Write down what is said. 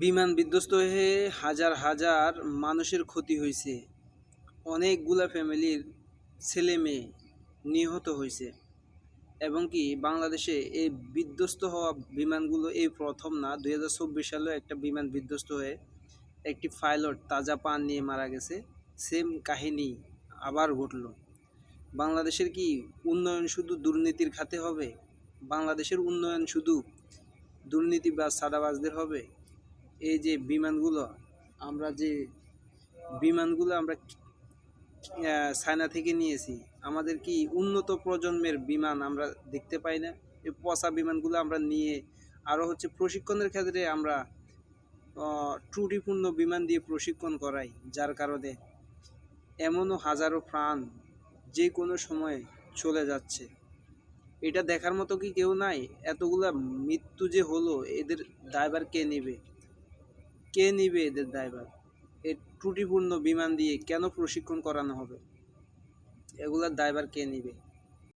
বিমান বিধ্বস্ত হয়ে হাজার হাজার মানুষের ক্ষতি হয়েছে। অনেকগুলা ফ্যামিলির ছেলে মেয়ে নিহত হয়েছে। এবং কি বাংলাদেশে এই বিধ্বস্ত হওয়া বিমানগুলো এই প্রথম না, 2024 সালেও একটা বিমান বিধ্বস্ত হয়ে একটি পাইলট তাজা প্রাণ নিয়ে মারা গেছে। সেম কাহিনী আবার ঘটল। বাংলাদেশের কি উন্নয়ন শুধু দুর্নীতির খাতে হবে? বাংলাদেশের উন্নয়ন শুধু দুর্নীতি বা সাদাবাজদের হবে? এই যে বিমানগুলো আমরা চায়না থেকে নিয়েছি, আমাদের কি উন্নত প্রজন্মের বিমান আমরা দেখতে পাই না? এই পচা বিমানগুলো আমরা নিয়ে আরও প্রশিক্ষণের ক্ষেত্রে আমরা ত্রুটিপূর্ণ বিমান দিয়ে প্রশিক্ষণ করাই, যার কারণে এমনও হাজারো প্রাণ যে কোনো সময় চলে যাচ্ছে। এটা দেখার মতো কি কেউ নাই? এতগুলা মৃত্যু যে হলো, এদের দায়ভার কে নেবে? কে নিবে এদের দায়ভার? এই ত্রুটিপূর্ণ বিমান দিয়ে কেন প্রশিক্ষণ করানো হবে? এগুলার দায়ভার কে নিবে?